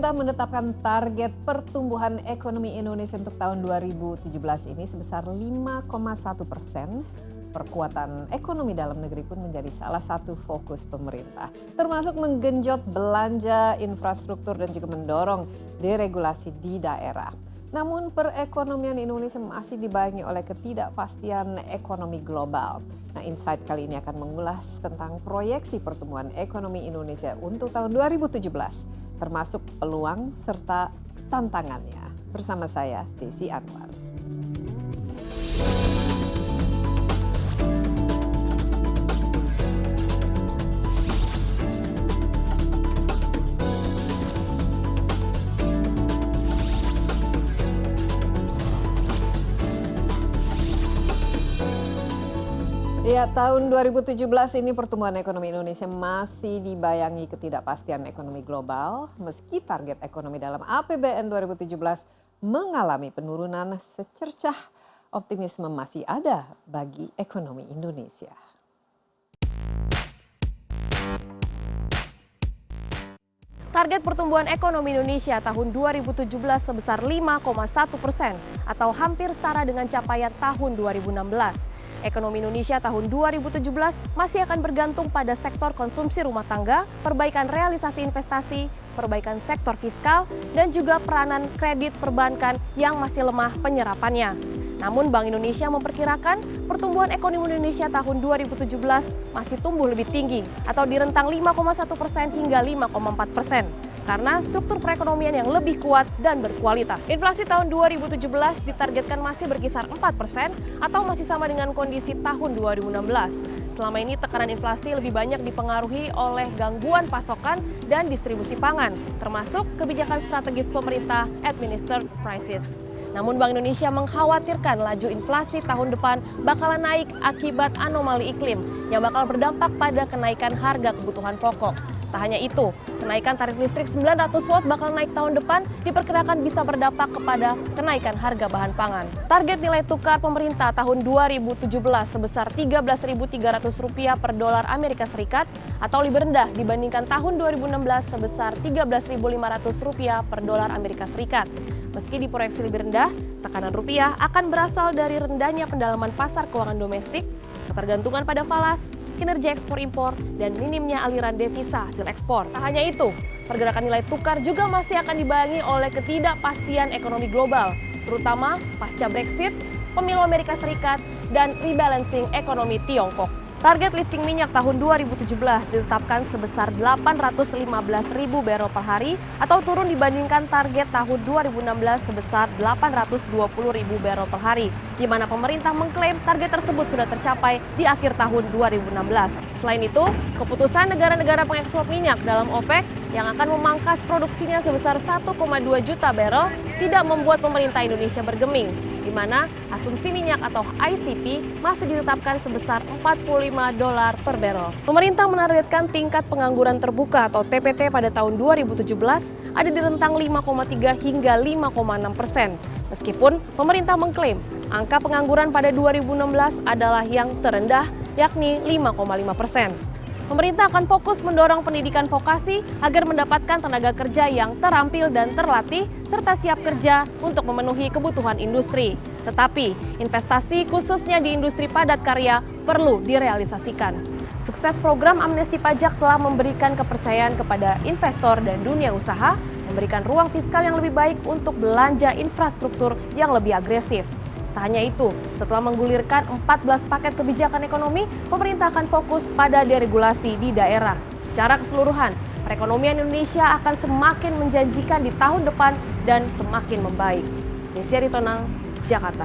Pemerintah menetapkan target pertumbuhan ekonomi Indonesia untuk tahun 2017 ini sebesar 5,1%. Perkuatan ekonomi dalam negeri pun menjadi salah satu fokus pemerintah, termasuk menggenjot belanja infrastruktur dan juga mendorong deregulasi di daerah. Namun perekonomian Indonesia masih dibayangi oleh ketidakpastian ekonomi global. Nah, Insight kali ini akan mengulas tentang proyeksi pertumbuhan ekonomi Indonesia untuk tahun 2017, termasuk peluang serta tantangannya. Bersama saya, Desi Anwar. Ya, tahun 2017 ini pertumbuhan ekonomi Indonesia masih dibayangi ketidakpastian ekonomi global, meski target ekonomi dalam APBN 2017 mengalami penurunan, secercah optimisme masih ada bagi ekonomi Indonesia. Target pertumbuhan ekonomi Indonesia tahun 2017 sebesar 5,1% atau hampir setara dengan capaian tahun 2016. Ekonomi Indonesia tahun 2017 masih akan bergantung pada sektor konsumsi rumah tangga, perbaikan realisasi investasi, perbaikan sektor fiskal, dan juga peranan kredit perbankan yang masih lemah penyerapannya. Namun Bank Indonesia memperkirakan pertumbuhan ekonomi Indonesia tahun 2017 masih tumbuh lebih tinggi atau di rentang 5,1% hingga 5,4%. Karena struktur perekonomian yang lebih kuat dan berkualitas. Inflasi tahun 2017 ditargetkan masih berkisar 4% atau masih sama dengan kondisi tahun 2016. Selama ini tekanan inflasi lebih banyak dipengaruhi oleh gangguan pasokan dan distribusi pangan, termasuk kebijakan strategis pemerintah administered prices. Namun Bank Indonesia mengkhawatirkan laju inflasi tahun depan bakalan naik akibat anomali iklim yang bakal berdampak pada kenaikan harga kebutuhan pokok. Tak hanya itu, kenaikan tarif listrik 900 watt bakal naik tahun depan diperkirakan bisa berdampak kepada kenaikan harga bahan pangan. Target nilai tukar pemerintah tahun 2017 sebesar Rp13.300 per dolar Amerika Serikat atau lebih rendah dibandingkan tahun 2016 sebesar Rp13.500 per dolar Amerika Serikat. Meski diproyeksi lebih rendah, tekanan rupiah akan berasal dari rendahnya pendalaman pasar keuangan domestik, ketergantungan pada falas, kinerja ekspor-impor, dan minimnya aliran devisa hasil ekspor. Tak hanya itu, pergerakan nilai tukar juga masih akan dibayangi oleh ketidakpastian ekonomi global, terutama pasca Brexit, pemilu Amerika Serikat, dan rebalancing ekonomi Tiongkok. Target lifting minyak tahun 2017 ditetapkan sebesar 815.000 barel per hari atau turun dibandingkan target tahun 2016 sebesar 820.000 barel per hari, di mana pemerintah mengklaim target tersebut sudah tercapai di akhir tahun 2016. Selain itu, keputusan negara-negara pengekspor minyak dalam OPEC yang akan memangkas produksinya sebesar 1,2 juta barel tidak membuat pemerintah Indonesia bergeming, di mana asumsi minyak atau ICP masih ditetapkan sebesar $45 per barrel. Pemerintah menargetkan tingkat pengangguran terbuka atau TPT pada tahun 2017 ada di rentang 5,3 hingga 5,6%. Meskipun pemerintah mengklaim angka pengangguran pada 2016 adalah yang terendah, yakni 5,5%. Pemerintah akan fokus mendorong pendidikan vokasi agar mendapatkan tenaga kerja yang terampil dan terlatih serta siap kerja untuk memenuhi kebutuhan industri. Tetapi, investasi khususnya di industri padat karya perlu direalisasikan. Sukses program amnesti pajak telah memberikan kepercayaan kepada investor dan dunia usaha, memberikan ruang fiskal yang lebih baik untuk belanja infrastruktur yang lebih agresif. Tak hanya itu, setelah menggulirkan 14 paket kebijakan ekonomi, pemerintah akan fokus pada deregulasi di daerah. Secara keseluruhan, perekonomian Indonesia akan semakin menjanjikan di tahun depan dan semakin membaik. Desi Aritonang, Jakarta.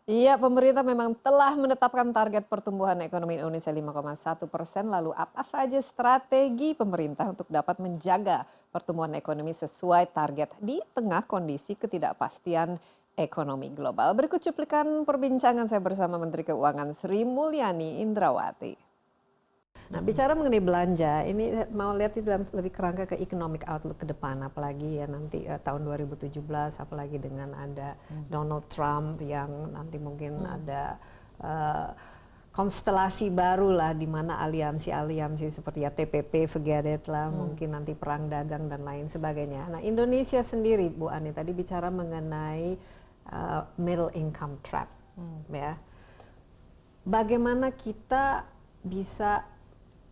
Iya, pemerintah memang telah menetapkan target pertumbuhan ekonomi Indonesia 5,1%. Lalu apa saja strategi pemerintah untuk dapat menjaga pertumbuhan ekonomi sesuai target di tengah kondisi ketidakpastian ekonomi global? Berikut cuplikan perbincangan saya bersama Menteri Keuangan Sri Mulyani Indrawati. Nah, bicara mengenai belanja, ini mau lihat di dalam lebih kerangka ke economic outlook ke depan, apalagi ya nanti tahun 2017, apalagi dengan ada Donald Trump yang nanti mungkin ada konstelasi baru lah, di mana aliansi-aliansi seperti ya TPP, forget it lah, mungkin nanti perang dagang dan lain sebagainya. Nah, Indonesia sendiri, Bu Ani tadi bicara mengenai middle income trap, ya. Bagaimana kita bisa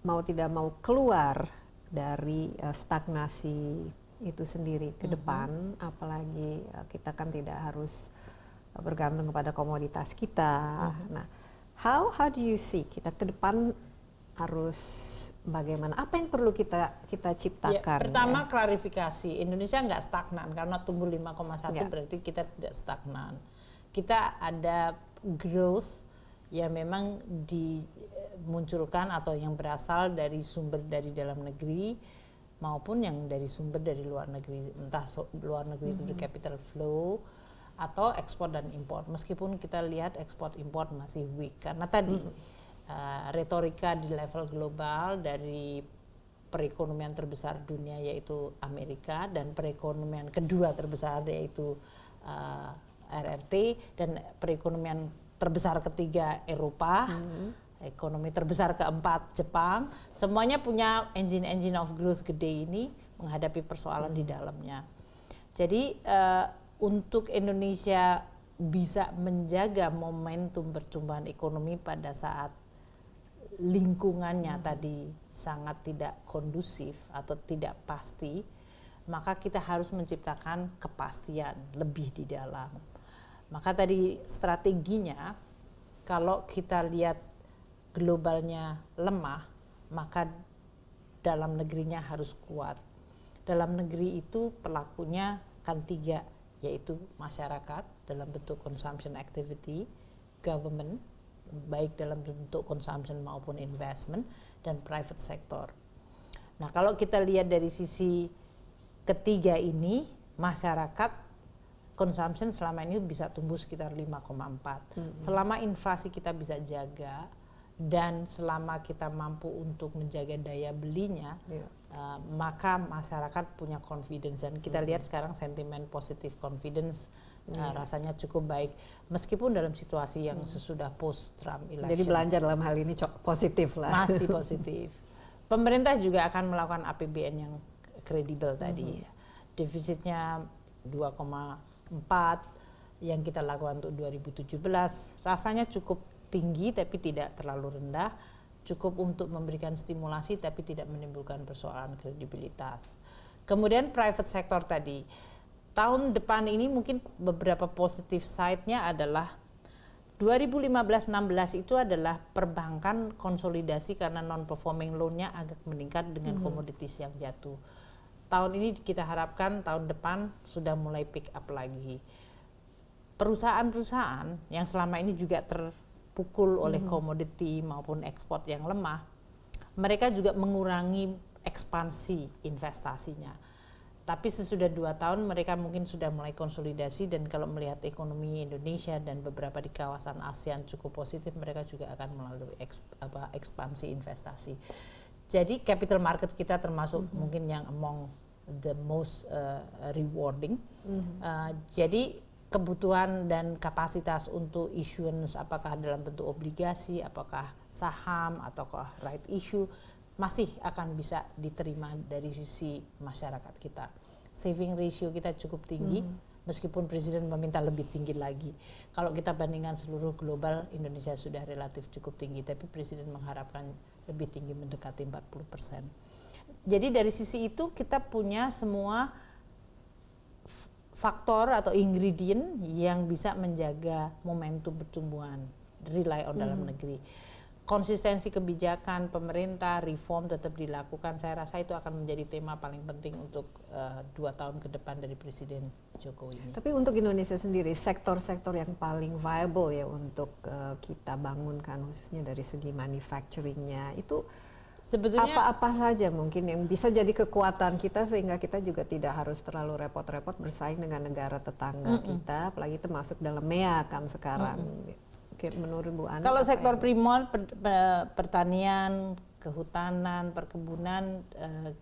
mau tidak mau keluar dari stagnasi itu sendiri ke depan, apalagi kita kan tidak harus bergantung kepada komoditas kita. Nah, how do you see kita ke depan harus bagaimana? Apa yang perlu kita ciptakan? Pertama klarifikasi, Indonesia nggak stagnan karena tumbuh 5,1 berarti kita tidak stagnan. Kita ada growth yang memang dimunculkan atau yang berasal dari sumber dari dalam negeri maupun yang dari sumber dari luar negeri, entah luar negeri itu capital flow atau ekspor dan impor. Meskipun kita lihat ekspor impor masih weak karena tadi retorika di level global dari perekonomian terbesar dunia yaitu Amerika dan perekonomian kedua terbesar yaitu RRT dan perekonomian terbesar ketiga Eropa, ekonomi terbesar keempat Jepang, semuanya punya engine of growth gede ini menghadapi persoalan di dalamnya. Jadi untuk Indonesia bisa menjaga momentum pertumbuhan ekonomi pada saat lingkungannya tadi sangat tidak kondusif atau tidak pasti, maka kita harus menciptakan kepastian lebih di dalam. Maka tadi strateginya, kalau kita lihat globalnya lemah, maka dalam negerinya harus kuat. Dalam negeri itu pelakunya kan 3, yaitu masyarakat dalam bentuk consumption activity, government baik dalam bentuk consumption maupun investment, dan private sector. Nah, kalau kita lihat dari sisi ketiga ini, masyarakat consumption selama ini bisa tumbuh sekitar 5,4. Selama inflasi kita bisa jaga dan selama kita mampu untuk menjaga daya belinya, maka masyarakat punya confidence. Dan kita lihat sekarang sentimen positive confidence rasanya cukup baik meskipun dalam situasi yang sesudah post Trump election. Jadi belanja dalam hal ini positif lah. Masih positif. Pemerintah juga akan melakukan APBN yang kredibel tadi. Defisitnya 2,4 yang kita lakukan untuk 2017 rasanya cukup tinggi tapi tidak terlalu rendah, cukup untuk memberikan stimulasi tapi tidak menimbulkan persoalan kredibilitas. Kemudian private sector tadi, tahun depan ini mungkin beberapa positive side-nya adalah 2015-16 itu adalah perbankan konsolidasi karena non-performing loan-nya agak meningkat dengan komoditis yang jatuh. Tahun ini kita harapkan tahun depan sudah mulai pick up lagi. Perusahaan-perusahaan yang selama ini juga terpukul oleh komoditi maupun ekspor yang lemah, mereka juga mengurangi ekspansi investasinya. Tapi sesudah 2 tahun mereka mungkin sudah mulai konsolidasi, dan kalau melihat ekonomi Indonesia dan beberapa di kawasan ASEAN cukup positif, mereka juga akan melalui ekspansi investasi. Jadi capital market kita termasuk mungkin yang among the most rewarding. Jadi kebutuhan dan kapasitas untuk issuance, apakah dalam bentuk obligasi, apakah saham, ataukah right issue, masih akan bisa diterima dari sisi masyarakat kita. Saving ratio kita cukup tinggi, meskipun Presiden meminta lebih tinggi lagi. Kalau kita bandingkan seluruh global, Indonesia sudah relatif cukup tinggi, tapi Presiden mengharapkan lebih tinggi, mendekati 40%. Jadi dari sisi itu kita punya semua faktor atau ingredient yang bisa menjaga momentum pertumbuhan, rely on dalam negeri. Konsistensi kebijakan pemerintah, reform tetap dilakukan. Saya rasa itu akan menjadi tema paling penting untuk 2 tahun ke depan dari Presiden Jokowi ini. Tapi untuk Indonesia sendiri, sektor-sektor yang paling viable ya untuk kita bangunkan, khususnya dari segi manufacturingnya, itu sebetulnya apa-apa saja mungkin yang bisa jadi kekuatan kita sehingga kita juga tidak harus terlalu repot-repot bersaing dengan negara tetangga kita, apalagi termasuk dalam MEA kan sekarang. Menurut Bu Ani, kalau sektor primer, pertanian, kehutanan, perkebunan,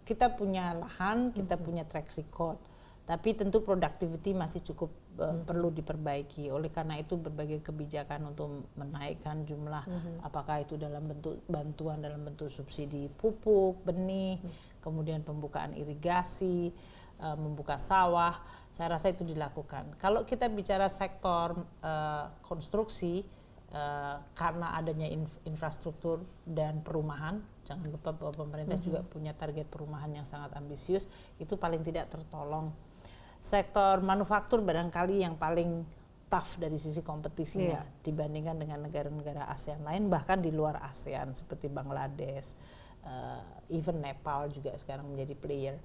kita punya lahan, kita punya track record, tapi tentu productivity masih cukup perlu diperbaiki. Oleh karena itu berbagai kebijakan untuk menaikkan jumlah, apakah itu dalam bentuk bantuan dalam bentuk subsidi pupuk, benih, kemudian pembukaan irigasi, membuka sawah, saya rasa itu dilakukan. Kalau kita bicara sektor konstruksi, karena adanya infrastruktur dan perumahan, jangan lupa bahwa pemerintah juga punya target perumahan yang sangat ambisius, itu paling tidak tertolong. Sektor manufaktur barangkali yang paling tough dari sisi kompetisinya dibandingkan dengan negara-negara ASEAN lain, bahkan di luar ASEAN seperti Bangladesh, even Nepal juga sekarang menjadi player.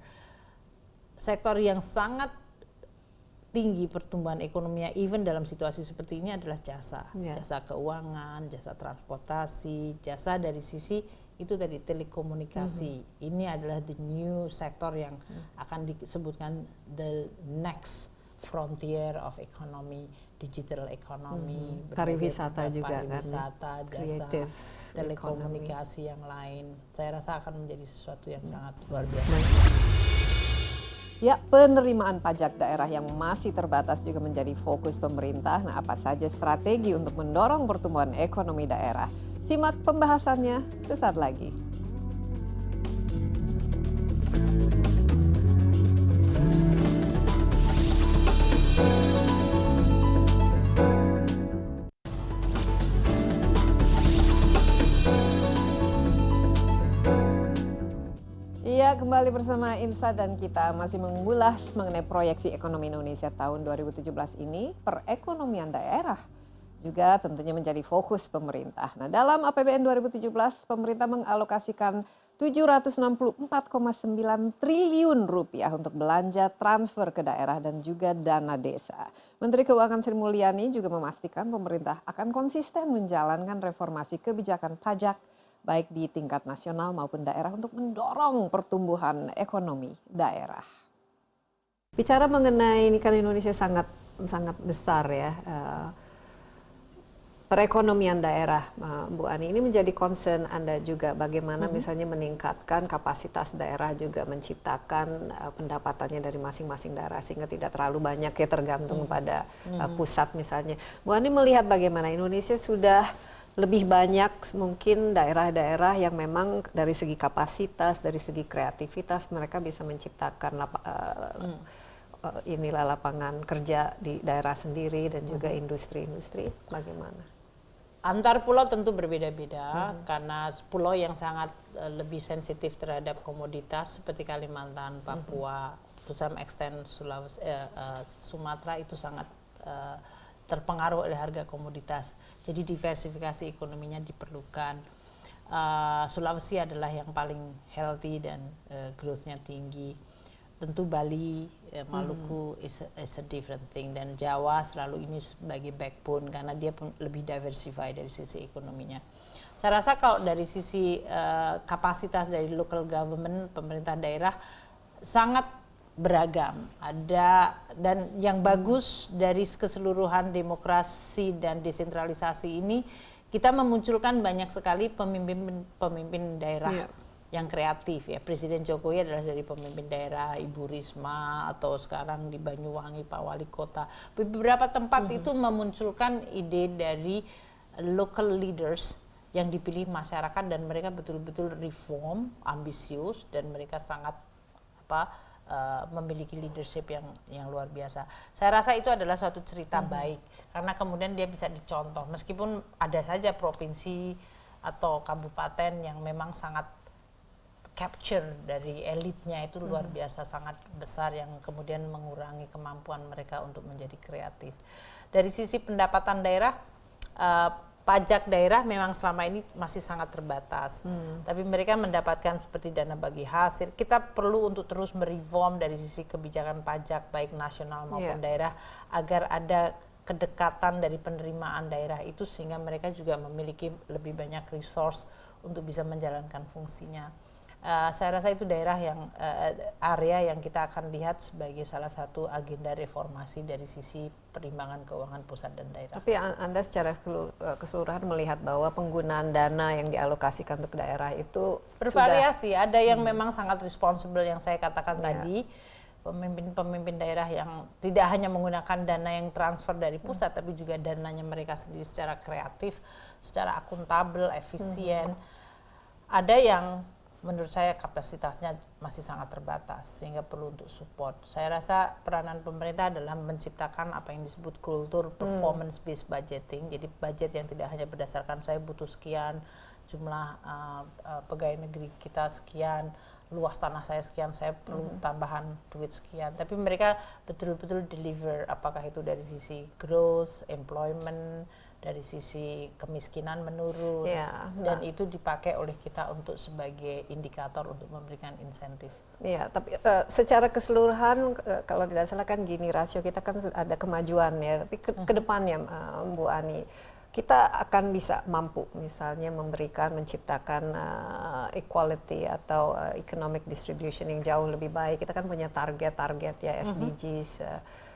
Sektor yang sangat tinggi pertumbuhan ekonominya even dalam situasi seperti ini adalah jasa, jasa keuangan, jasa transportasi, jasa dari sisi itu tadi telekomunikasi. Ini adalah the new sector yang akan disebutkan the next frontier of economy, digital economy, pariwisata juga pariwisata, kan, jasa, telekomunikasi yang lain. Saya rasa akan menjadi sesuatu yang sangat luar biasa. Ya, penerimaan pajak daerah yang masih terbatas juga menjadi fokus pemerintah. Nah, apa saja strategi untuk mendorong pertumbuhan ekonomi daerah? Simak pembahasannya sesaat lagi. Ya, kembali bersama Insa dan kita masih mengulas mengenai proyeksi ekonomi Indonesia tahun 2017 ini. Perekonomian daerah juga tentunya menjadi fokus pemerintah. Nah, dalam APBN 2017, pemerintah mengalokasikan 764,9 triliun rupiah untuk belanja transfer ke daerah dan juga dana desa. Menteri Keuangan Sri Mulyani juga memastikan pemerintah akan konsisten menjalankan reformasi kebijakan pajak baik di tingkat nasional maupun daerah untuk mendorong pertumbuhan ekonomi daerah. Bicara mengenai ini kan Indonesia sangat besar ya, perekonomian daerah, Bu Ani, ini menjadi concern Anda juga bagaimana misalnya meningkatkan kapasitas daerah juga menciptakan pendapatannya dari masing-masing daerah sehingga tidak terlalu banyak ya tergantung pada pusat misalnya. Bu Ani melihat bagaimana Indonesia sudah lebih banyak mungkin daerah-daerah yang memang dari segi kapasitas, dari segi kreativitas mereka bisa menciptakan lapangan kerja di daerah sendiri dan juga industri-industri. Bagaimana? Antar pulau tentu berbeda-beda karena pulau yang sangat lebih sensitif terhadap komoditas seperti Kalimantan, Papua, to some extent Sulawesi, Sumatera itu sangat terpengaruh oleh harga komoditas. Jadi diversifikasi ekonominya diperlukan. Sulawesi adalah yang paling healthy dan growth-nya tinggi. Tentu Bali, Maluku is a different thing, dan Jawa selalu ini sebagai backbone karena dia lebih diversify dari sisi ekonominya. Saya rasa kalau dari sisi kapasitas dari local government, pemerintah daerah sangat beragam. Ada dan yang bagus dari keseluruhan demokrasi dan desentralisasi ini, kita memunculkan banyak sekali pemimpin daerah yang kreatif ya. Presiden Jokowi adalah dari pemimpin daerah, Ibu Risma, atau sekarang di Banyuwangi Pak Wali Kota. Beberapa tempat itu memunculkan ide dari local leaders yang dipilih masyarakat dan mereka betul-betul reform, ambisius, dan mereka sangat memiliki leadership yang luar biasa. Saya rasa itu adalah suatu cerita baik karena kemudian dia bisa dicontoh meskipun ada saja provinsi atau kabupaten yang memang sangat capture dari elitnya itu luar biasa sangat besar yang kemudian mengurangi kemampuan mereka untuk menjadi kreatif. Dari sisi pendapatan daerah, pajak daerah memang selama ini masih sangat terbatas. Tapi mereka mendapatkan seperti dana bagi hasil. Kita perlu untuk terus mereform dari sisi kebijakan pajak baik nasional maupun daerah agar ada kedekatan dari penerimaan daerah itu sehingga mereka juga memiliki lebih banyak resource untuk bisa menjalankan fungsinya. Saya rasa itu daerah yang area yang kita akan lihat sebagai salah satu agenda reformasi dari sisi perimbangan keuangan pusat dan daerah. Tapi Anda secara keseluruhan melihat bahwa penggunaan dana yang dialokasikan untuk daerah itu bervariasi. Ada yang memang sangat responsible yang saya katakan tadi. pemimpin-pemimpin daerah yang tidak hanya menggunakan dana yang transfer dari pusat, tapi juga dananya mereka sendiri secara kreatif, secara akuntabel, efisien. Ada yang menurut saya kapasitasnya masih sangat terbatas, sehingga perlu untuk support. Saya rasa peranan pemerintah adalah menciptakan apa yang disebut kultur performance based budgeting. Jadi budget yang tidak hanya berdasarkan saya butuh sekian, jumlah pegawai negeri kita sekian, luas tanah saya sekian, saya perlu tambahan duit sekian. Tapi mereka betul-betul deliver, apakah itu dari sisi growth, employment, dari sisi kemiskinan menurun, dan itu dipakai oleh kita untuk sebagai indikator untuk memberikan insentif. Iya, tapi secara keseluruhan kalau tidak salah kan gini, rasio kita kan sudah ada kemajuan ya, tapi ke depannya Bu Ani, kita akan bisa mampu misalnya menciptakan equality atau economic distribution yang jauh lebih baik. Kita kan punya target-target ya, SDGs,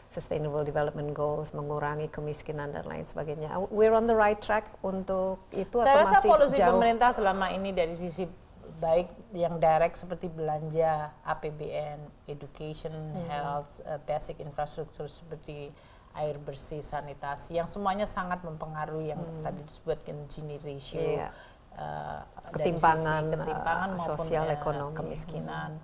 Sustainable Development Goals, mengurangi kemiskinan dan lain sebagainya. We're on the right track untuk itu Saya atau rasa masih polusi jauh? pemerintah selama ini dari sisi baik yang direct seperti belanja, APBN, education, health, basic infrastructure seperti air bersih, sanitasi, yang semuanya sangat mempengaruhi yang tadi disebutkan Gini ratio, ketimpangan, dari sisi ketimpangan maupun sosial ekonomi, kemiskinan.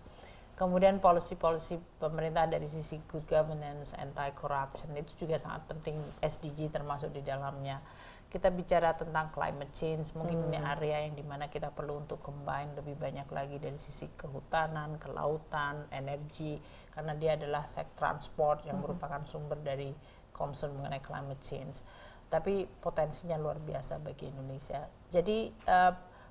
Kemudian policy-policy pemerintah dari sisi good governance, anti-corruption itu juga sangat penting, SDG termasuk di dalamnya. Kita bicara tentang climate change, mungkin ini area yang dimana kita perlu untuk combine lebih banyak lagi dari sisi kehutanan, kelautan, energi, karena dia adalah transport yang merupakan sumber dari concern mengenai climate change. Tapi potensinya luar biasa bagi Indonesia. Jadi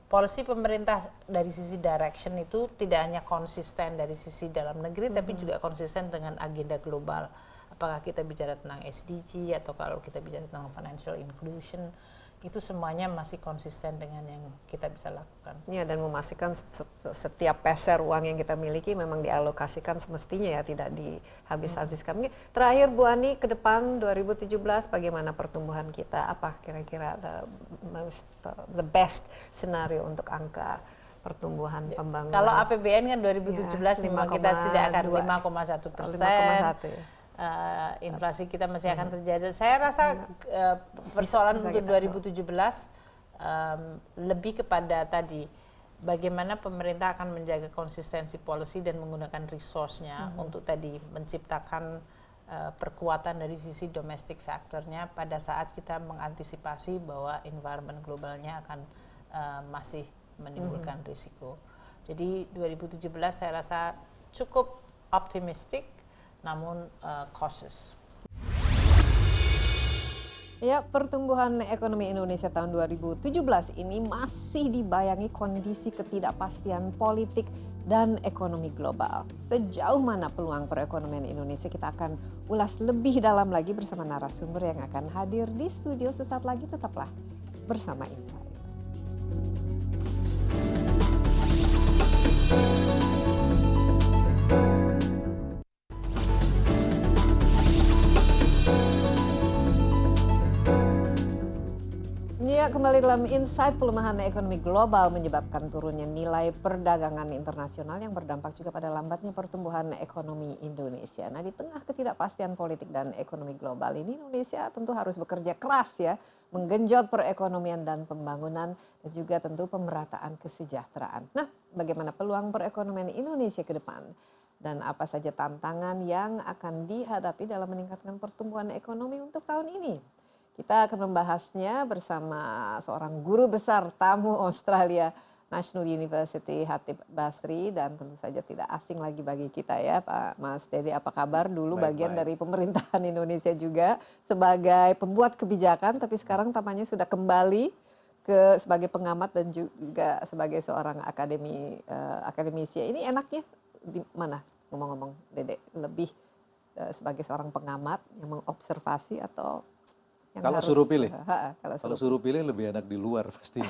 policy pemerintah dari sisi direction itu tidak hanya konsisten dari sisi dalam negeri, tapi juga konsisten dengan agenda global. Apakah kita bicara tentang SDG atau kalau kita bicara tentang financial inclusion, itu semuanya masih konsisten dengan yang kita bisa lakukan. Ya, dan memastikan setiap peser uang yang kita miliki memang dialokasikan semestinya ya, tidak dihabis-habiskan. Terakhir Bu Ani, ke depan 2017 bagaimana pertumbuhan kita? Apa kira-kira the best scenario untuk angka pertumbuhan pembangunan? Kalau APBN kan 2017 memang kita tidak akan 5,1%. Inflasi kita masih akan terjadi. Saya rasa persoalan untuk 2017 lebih kepada tadi bagaimana pemerintah akan menjaga konsistensi policy dan menggunakan resource-nya untuk tadi menciptakan perkuatan dari sisi domestic factor-nya pada saat kita mengantisipasi bahwa environment globalnya akan masih menimbulkan risiko. Jadi 2017 saya rasa cukup optimistik, namun cautious. Ya, pertumbuhan ekonomi Indonesia tahun 2017 ini masih dibayangi kondisi ketidakpastian politik dan ekonomi global. Sejauh mana peluang perekonomian Indonesia, kita akan ulas lebih dalam lagi bersama narasumber yang akan hadir di studio sesaat lagi. Tetaplah bersama Insight. Ya, kembali dalam Insight. Pelemahan ekonomi global menyebabkan turunnya nilai perdagangan internasional yang berdampak juga pada lambatnya pertumbuhan ekonomi Indonesia. Nah, di tengah ketidakpastian politik dan ekonomi global ini, Indonesia tentu harus bekerja keras ya, menggenjot perekonomian dan pembangunan, dan juga tentu pemerataan kesejahteraan. Nah, bagaimana peluang perekonomian Indonesia ke depan? Dan apa saja tantangan yang akan dihadapi dalam meningkatkan pertumbuhan ekonomi untuk tahun ini? Kita akan membahasnya bersama seorang guru besar tamu Australia National University, Hatip Basri, dan tentu saja tidak asing lagi bagi kita ya, Pak Mas Dede. Apa kabar? Dulu bagian dari pemerintahan Indonesia juga sebagai pembuat kebijakan, tapi sekarang tampaknya sudah kembali sebagai pengamat dan juga sebagai seorang akademisi. Ini enaknya di mana, ngomong-ngomong Dede? Lebih sebagai seorang pengamat yang mengobservasi atau kalau suruh pilih, kalau suruh pilih lebih enak di luar pastinya,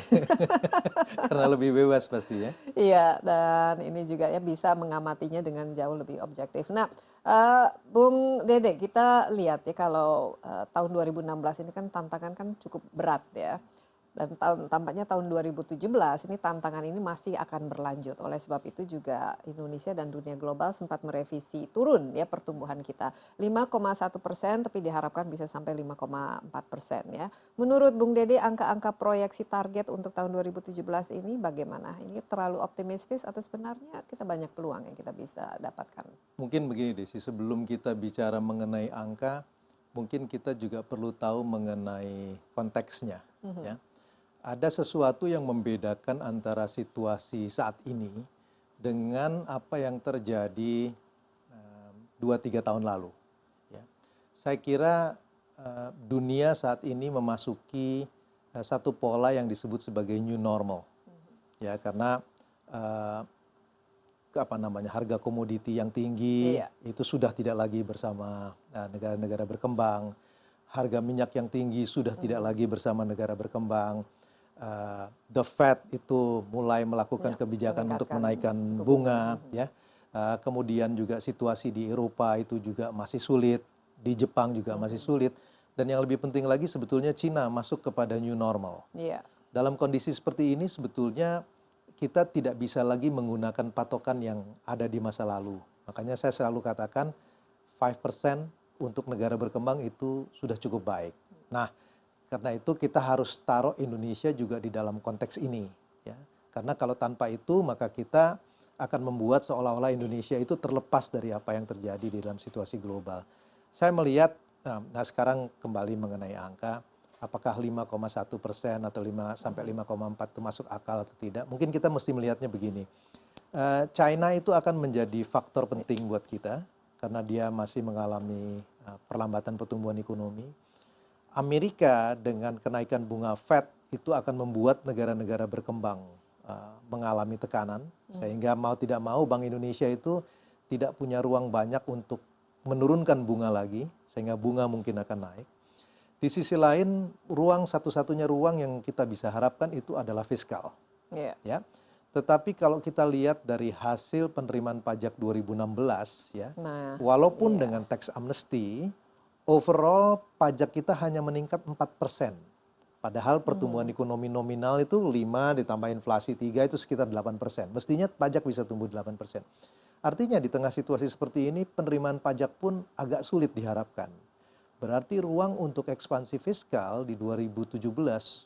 karena lebih bebas pastinya. Iya, dan ini juga ya bisa mengamatinya dengan jauh lebih objektif. Nah, Bung Dede, kita lihat ya kalau tahun 2016 ini kan tantangan kan cukup berat ya. Dan tampaknya tahun 2017 ini tantangan ini masih akan berlanjut. Oleh sebab itu juga Indonesia dan dunia global sempat merevisi turun ya pertumbuhan kita 5,1%, tapi diharapkan bisa sampai 5,4% ya. Menurut Bung Dede, angka-angka proyeksi target untuk tahun 2017 ini bagaimana? Ini terlalu optimistis atau sebenarnya kita banyak peluang yang kita bisa dapatkan? Mungkin begini Desi, sebelum kita bicara mengenai angka, mungkin kita juga perlu tahu mengenai konteksnya. Ya. Ada sesuatu yang membedakan antara situasi saat ini dengan apa yang terjadi 2-3 tahun lalu. Ya. Saya kira dunia saat ini memasuki satu pola yang disebut sebagai new normal. Ya, karena harga komoditi yang tinggi itu sudah tidak lagi bersama negara-negara berkembang. Harga minyak yang tinggi sudah tidak lagi bersama negara berkembang. The Fed itu mulai melakukan kebijakan untuk menaikkan bunga, ya. Kemudian juga situasi di Eropa itu juga masih sulit, di Jepang juga masih sulit, dan yang lebih penting lagi sebetulnya Cina masuk kepada new normal. Dalam kondisi seperti ini sebetulnya kita tidak bisa lagi menggunakan patokan yang ada di masa lalu. Makanya saya selalu katakan 5% untuk negara berkembang itu sudah cukup baik. Nah, karena itu kita harus taruh Indonesia juga di dalam konteks ini, ya. Karena kalau tanpa itu maka kita akan membuat seolah-olah Indonesia itu terlepas dari apa yang terjadi di dalam situasi global. Saya melihat, nah sekarang kembali mengenai angka, apakah 5,1% atau 5-5,4 itu masuk akal atau tidak? Mungkin kita mesti melihatnya begini. China itu akan menjadi faktor penting buat kita karena dia masih mengalami perlambatan pertumbuhan ekonomi. Amerika dengan kenaikan bunga Fed itu akan membuat negara-negara berkembang mengalami tekanan, sehingga mau tidak mau Bank Indonesia itu tidak punya ruang banyak untuk menurunkan bunga lagi, sehingga bunga mungkin akan naik. Di sisi lain, satu-satunya ruang yang kita bisa harapkan itu adalah fiskal. Ya. Tetapi kalau kita lihat dari hasil penerimaan pajak 2016, ya, walaupun dengan tax amnesty, overall pajak kita hanya meningkat 4%. Padahal pertumbuhan ekonomi nominal itu 5 ditambah inflasi 3 itu sekitar 8%. Mestinya pajak bisa tumbuh 8%. Artinya di tengah situasi seperti ini penerimaan pajak pun agak sulit diharapkan. Berarti ruang untuk ekspansi fiskal di 2017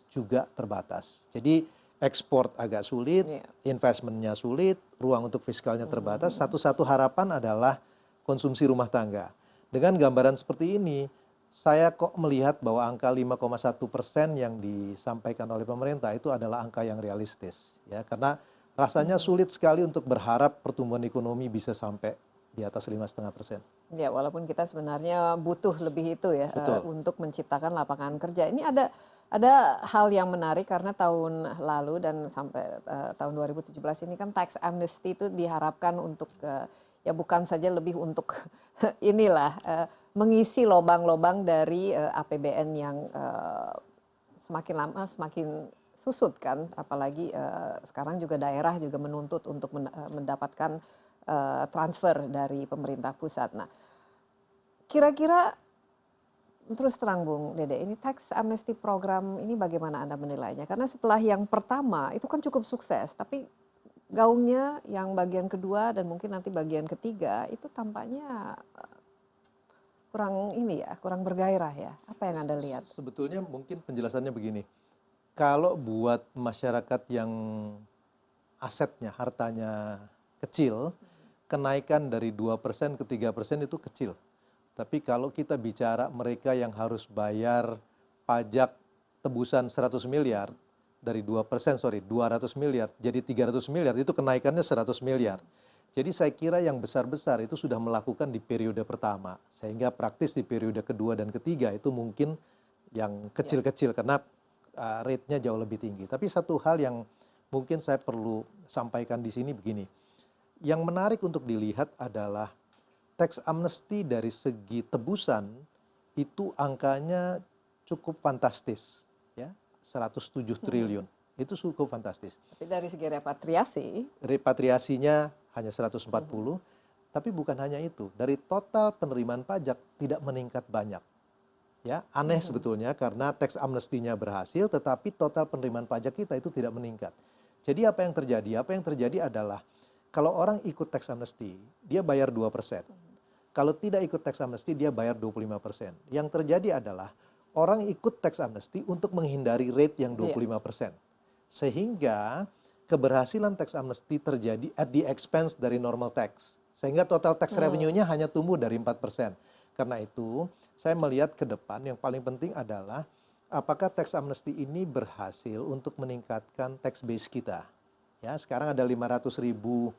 juga terbatas. Jadi ekspor agak sulit, investmentnya sulit, ruang untuk fiskalnya terbatas. Satu-satu harapan adalah konsumsi rumah tangga. Dengan gambaran seperti ini, saya kok melihat bahwa angka 5,1% yang disampaikan oleh pemerintah itu adalah angka yang realistis, ya, karena rasanya sulit sekali untuk berharap pertumbuhan ekonomi bisa sampai di atas 5,5%. Ya, walaupun kita sebenarnya butuh lebih itu ya untuk menciptakan lapangan kerja. Ini ada hal yang menarik karena tahun lalu dan sampai tahun 2017 ini kan tax amnesty itu diharapkan untuk ya bukan saja lebih untuk inilah mengisi lobang-lobang dari APBN yang semakin lama semakin susut kan, apalagi sekarang juga daerah juga menuntut untuk mendapatkan transfer dari pemerintah pusat. Nah, kira-kira terus terang Bung Dede, ini tax amnesty program ini bagaimana Anda menilainya? Karena setelah yang pertama itu kan cukup sukses, tapi gaungnya yang bagian kedua dan mungkin nanti bagian ketiga itu tampaknya kurang kurang bergairah ya. Apa yang Anda lihat? Sebetulnya mungkin penjelasannya begini. Kalau buat masyarakat yang asetnya, hartanya kecil, kenaikan dari 2% ke 3% itu kecil. Tapi kalau kita bicara mereka yang harus bayar pajak tebusan 100 miliar, dari 2%, 200 miliar, jadi 300 miliar, itu kenaikannya 100 miliar. Jadi saya kira yang besar-besar itu sudah melakukan di periode pertama. Sehingga praktis di periode kedua dan ketiga itu mungkin yang kecil-kecil karena rate-nya jauh lebih tinggi. Tapi satu hal yang mungkin saya perlu sampaikan di sini begini. Yang menarik untuk dilihat adalah tax amnesty dari segi tebusan itu angkanya cukup fantastis, ya, 107 triliun. Itu cukup fantastis. Tapi dari segi repatriasinya hanya 140, tapi bukan hanya itu. Dari total penerimaan pajak tidak meningkat banyak. Ya, aneh sebetulnya karena tax amnestinya berhasil, tetapi total penerimaan pajak kita itu tidak meningkat. Jadi apa yang terjadi? Apa yang terjadi adalah kalau orang ikut tax amnesty, dia bayar 2%. Kalau tidak ikut tax amnesty, dia bayar 25%. Yang terjadi adalah orang ikut tax amnesty untuk menghindari rate yang 25%. Sehingga keberhasilan tax amnesty terjadi at the expense dari normal tax. Sehingga total tax revenue-nya hanya tumbuh dari 4%. Karena itu, saya melihat ke depan yang paling penting adalah apakah tax amnesty ini berhasil untuk meningkatkan tax base kita. Ya, sekarang ada 500.000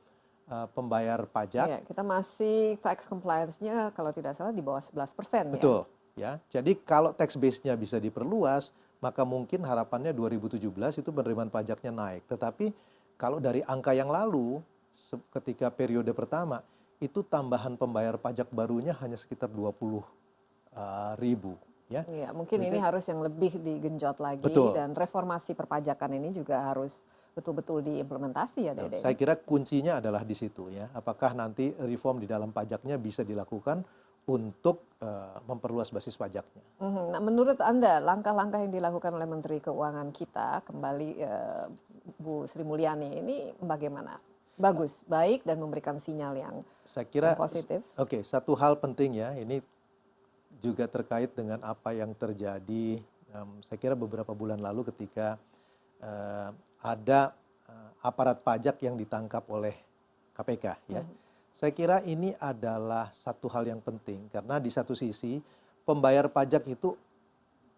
pembayar pajak. Ya, kita masih tax compliance-nya kalau tidak salah di bawah 11%. Betul. Ya. Jadi kalau tax base-nya bisa diperluas, maka mungkin harapannya 2017 itu penerimaan pajaknya naik. Tetapi kalau dari angka yang lalu, ketika periode pertama, itu tambahan pembayar pajak barunya hanya sekitar 20.000. Ya. Iya, mungkin ini harus yang lebih digenjot lagi. Betul. Dan reformasi perpajakan ini juga harus betul-betul diimplementasi ya, Dede. Saya kira kuncinya adalah di situ ya. Apakah nanti reform di dalam pajaknya bisa dilakukan untuk memperluas basis pajaknya. Nah, menurut Anda langkah-langkah yang dilakukan oleh Menteri Keuangan kita kembali Bu Sri Mulyani ini bagaimana? Bagus, baik dan memberikan sinyal yang saya kira positif. Oke, satu hal penting ya, ini juga terkait dengan apa yang terjadi. Saya kira beberapa bulan lalu ketika ada aparat pajak yang ditangkap oleh KPK ya. Saya kira ini adalah satu hal yang penting karena di satu sisi pembayar pajak itu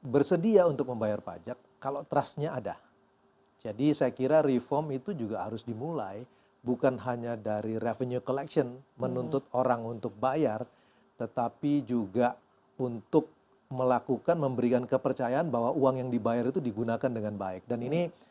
bersedia untuk membayar pajak kalau trust-nya ada. Jadi saya kira reform itu juga harus dimulai bukan hanya dari revenue collection menuntut orang untuk bayar, tetapi juga untuk melakukan memberikan kepercayaan bahwa uang yang dibayar itu digunakan dengan baik. Dan ini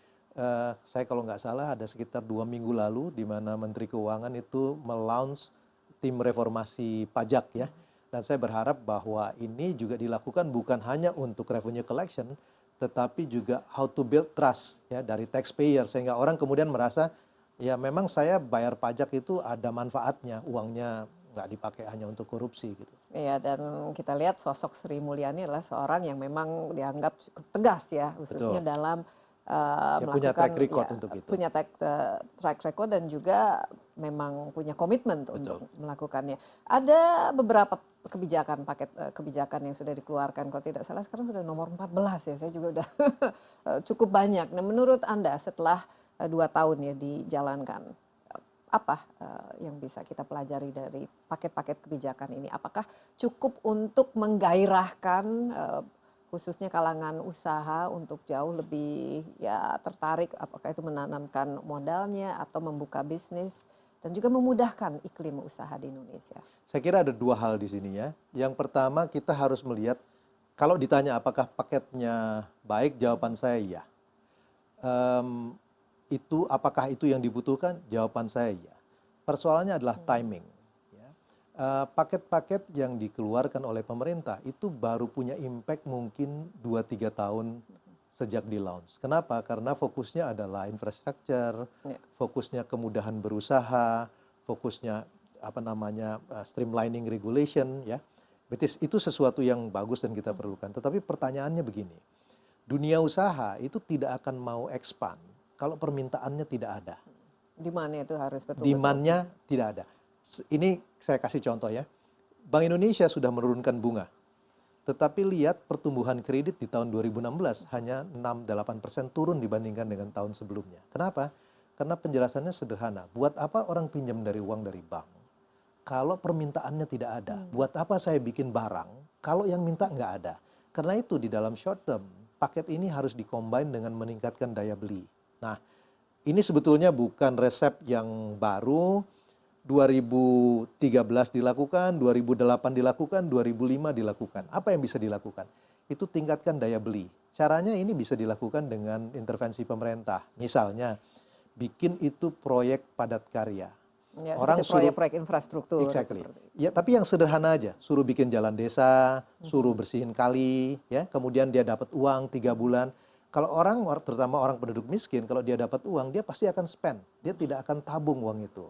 saya kalau nggak salah ada sekitar 2 minggu lalu di mana Menteri Keuangan itu melaunch tim reformasi pajak ya. Dan saya berharap bahwa ini juga dilakukan bukan hanya untuk revenue collection, tetapi juga how to build trust ya dari taxpayer sehingga orang kemudian merasa ya memang saya bayar pajak itu ada manfaatnya, uangnya nggak dipakai hanya untuk korupsi gitu. Iya, dan kita lihat sosok Sri Mulyani adalah seorang yang memang dianggap cukup tegas ya, khususnya dalam melakukan punya track record untuk itu. Punya track record dan juga memang punya komitmen untuk melakukannya. Ada beberapa kebijakan, paket kebijakan yang sudah dikeluarkan, kalau tidak salah sekarang sudah nomor 14 ya, saya juga udah cukup banyak. Nah, menurut Anda setelah 2 tahun ya dijalankan, apa yang bisa kita pelajari dari paket-paket kebijakan ini? Apakah cukup untuk menggairahkan khususnya kalangan usaha untuk jauh lebih ya tertarik, apakah itu menanamkan modalnya atau membuka bisnis dan juga memudahkan iklim usaha di Indonesia? Saya kira ada 2 hal di sini ya. Yang pertama kita harus melihat, kalau ditanya apakah paketnya baik, jawaban saya iya. Apakah itu yang dibutuhkan? Jawaban saya iya. Persoalannya adalah timing. Paket-paket yang dikeluarkan oleh pemerintah itu baru punya impact mungkin 2-3 tahun sejak di launch. Kenapa? Karena fokusnya adalah infrastruktur, fokusnya kemudahan berusaha, fokusnya streamlining regulation ya. Itu sesuatu yang bagus dan kita perlukan. Tetapi pertanyaannya begini, dunia usaha itu tidak akan mau expand kalau permintaannya tidak ada. Demand-nya itu harus betul-betul. Demand-nya tidak ada. Ini saya kasih contoh ya. Bank Indonesia sudah menurunkan bunga. Tetapi lihat pertumbuhan kredit di tahun 2016 hanya 6-8% turun dibandingkan dengan tahun sebelumnya. Kenapa? Karena penjelasannya sederhana. Buat apa orang pinjam uang dari bank? Kalau permintaannya tidak ada. Buat apa saya bikin barang kalau yang minta nggak ada? Karena itu di dalam short term, paket ini harus dikombin dengan meningkatkan daya beli. Nah, ini sebetulnya bukan resep yang baru. 2013 dilakukan, 2008 dilakukan, 2005 dilakukan. Apa yang bisa dilakukan? Itu tingkatkan daya beli. Caranya ini bisa dilakukan dengan intervensi pemerintah. Misalnya, bikin itu proyek padat karya. Ya, orang proyek-proyek infrastruktur. Exactly. Ya, tapi yang sederhana aja. Suruh bikin jalan desa, suruh bersihin kali, ya. Kemudian dia dapat uang 3 bulan. Kalau orang, terutama orang penduduk miskin, kalau dia dapat uang, dia pasti akan spend. Dia tidak akan tabung uang itu.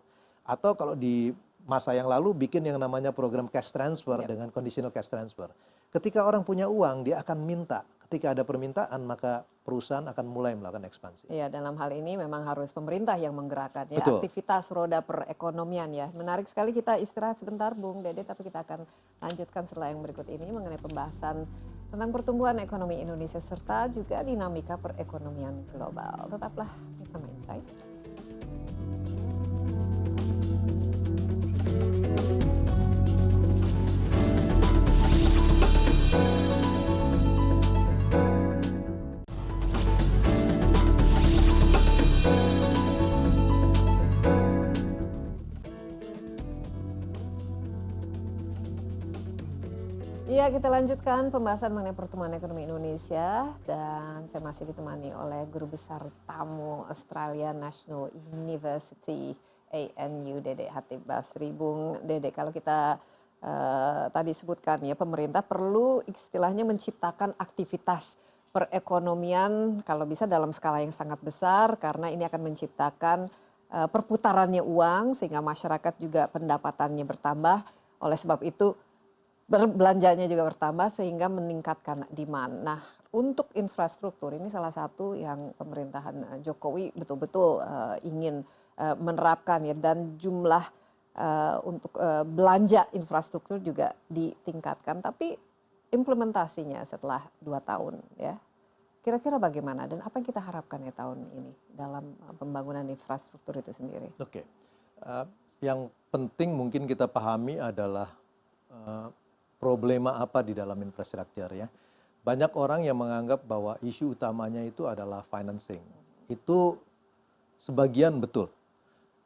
Atau kalau di masa yang lalu bikin yang namanya program cash transfer dengan conditional cash transfer. Ketika orang punya uang, dia akan minta. Ketika ada permintaan, maka perusahaan akan mulai melakukan ekspansi. Ya, dalam hal ini memang harus pemerintah yang menggerakkan ya Betul. aktivitas roda perekonomian ya. Menarik sekali, kita istirahat sebentar Bung Dede, tapi kita akan lanjutkan setelah yang berikut ini mengenai pembahasan tentang pertumbuhan ekonomi Indonesia serta juga dinamika perekonomian global. Tetaplah bersama Insight. Ya, kita lanjutkan pembahasan mengenai pertumbuhan ekonomi Indonesia dan saya masih ditemani oleh Guru Besar Tamu Australia National University ANU Dede Hatip Basri. Bung Dede, kalau kita tadi sebutkan ya, pemerintah perlu istilahnya menciptakan aktivitas perekonomian kalau bisa dalam skala yang sangat besar karena ini akan menciptakan perputarannya uang sehingga masyarakat juga pendapatannya bertambah. Oleh sebab itu belanjanya juga bertambah sehingga meningkatkan demand. Nah, untuk infrastruktur ini salah satu yang pemerintahan Jokowi betul-betul ingin menerapkan ya, dan jumlah untuk belanja infrastruktur juga ditingkatkan. Tapi implementasinya setelah 2 tahun ya, kira-kira bagaimana dan apa yang kita harapkan ya tahun ini dalam pembangunan infrastruktur itu sendiri? Oke. Yang penting mungkin kita pahami adalah problema apa di dalam infrastruktur ya. Banyak orang yang menganggap bahwa isu utamanya itu adalah financing. Itu sebagian betul.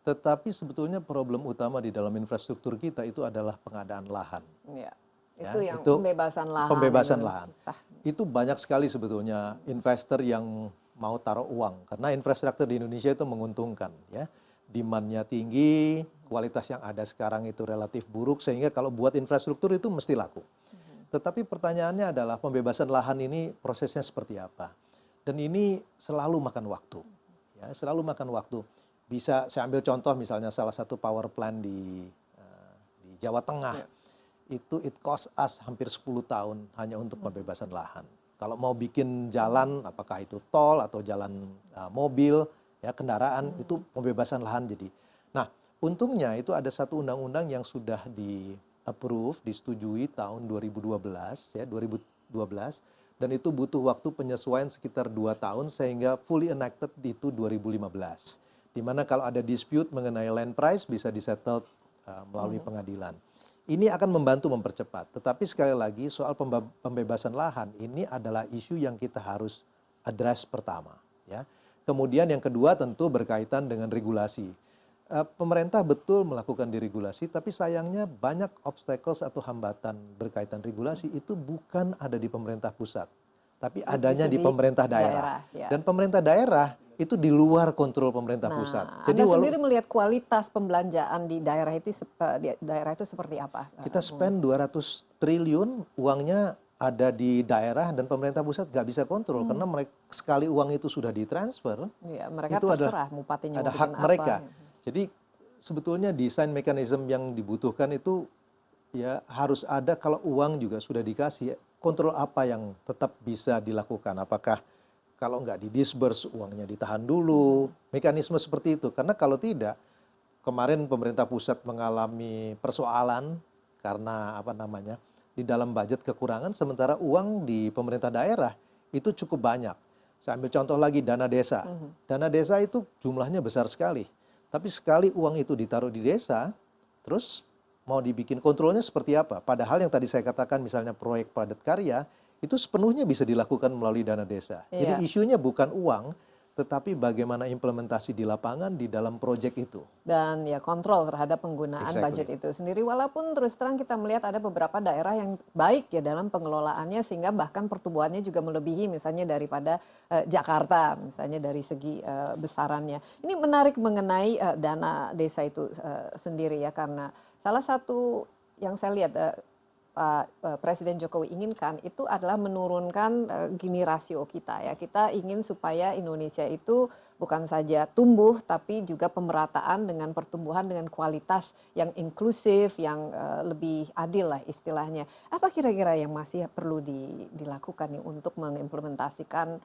Tetapi sebetulnya problem utama di dalam infrastruktur kita itu adalah pengadaan lahan. Ya, Ya, itu yang itu pembebasan lahan. pembebasan itu lahan. susah. Itu banyak sekali sebetulnya investor yang mau taruh uang. Karena infrastruktur di Indonesia itu menguntungkan ya. Demand-nya tinggi, kualitas yang ada sekarang itu relatif buruk, sehingga kalau buat infrastruktur itu mesti laku. Tetapi pertanyaannya adalah pembebasan lahan ini prosesnya seperti apa? Dan ini selalu makan waktu. Ya, selalu makan waktu. Bisa saya ambil contoh misalnya salah satu power plant di Jawa Tengah. Itu it cost us hampir 10 tahun hanya untuk pembebasan lahan. Kalau mau bikin jalan, apakah itu tol atau jalan mobil, ya kendaraan, itu pembebasan lahan jadi. Nah, untungnya itu ada satu undang-undang yang sudah di-approve, disetujui tahun 2012 ya, 2012, dan itu butuh waktu penyesuaian sekitar 2 tahun sehingga fully enacted itu 2015. Di mana kalau ada dispute mengenai land price bisa disettle melalui pengadilan. Ini akan membantu mempercepat. Tetapi sekali lagi soal pembebasan lahan ini adalah isu yang kita harus address pertama ya. Kemudian yang kedua tentu berkaitan dengan regulasi. Pemerintah betul melakukan deregulasi, tapi sayangnya banyak obstacles atau hambatan berkaitan regulasi itu bukan ada di pemerintah pusat, tapi adanya di pemerintah daerah. Ya. Dan pemerintah daerah itu di luar kontrol pemerintah pusat. Jadi Anda sendiri melihat kualitas pembelanjaan di daerah itu seperti apa? Kita spend 200 triliun, uangnya ada di daerah dan pemerintah pusat nggak bisa kontrol karena mereka sekali uang itu sudah ditransfer, ya, mereka itu terserah bupatinya ada mau hak bikin mereka. apa. Jadi sebetulnya desain mekanisme yang dibutuhkan itu ya harus ada. Kalau uang juga sudah dikasih, kontrol apa yang tetap bisa dilakukan? Apakah kalau nggak didisburse uangnya ditahan dulu? Mekanisme seperti itu. Karena kalau tidak, kemarin pemerintah pusat mengalami persoalan karena apa namanya? Di dalam budget kekurangan, sementara uang di pemerintah daerah itu cukup banyak. Saya ambil contoh lagi dana desa. Dana desa itu jumlahnya besar sekali. Tapi sekali uang itu ditaruh di desa, terus mau dibikin kontrolnya seperti apa? Padahal yang tadi saya katakan misalnya proyek padat karya, itu sepenuhnya bisa dilakukan melalui dana desa. Jadi isunya bukan uang, tetapi bagaimana implementasi di lapangan di dalam proyek itu. Dan ya kontrol terhadap penggunaan budget itu sendiri. Walaupun terus terang kita melihat ada beberapa daerah yang baik ya dalam pengelolaannya sehingga bahkan pertumbuhannya juga melebihi misalnya daripada Jakarta, misalnya dari segi besarannya. Ini menarik mengenai dana desa itu sendiri ya, karena salah satu yang saya lihat Presiden Jokowi inginkan itu adalah menurunkan gini rasio kita ya. Kita ingin supaya Indonesia itu bukan saja tumbuh tapi juga pemerataan dengan pertumbuhan dengan kualitas yang inklusif, yang lebih adil lah istilahnya. Apa kira-kira yang masih perlu dilakukan nih untuk mengimplementasikan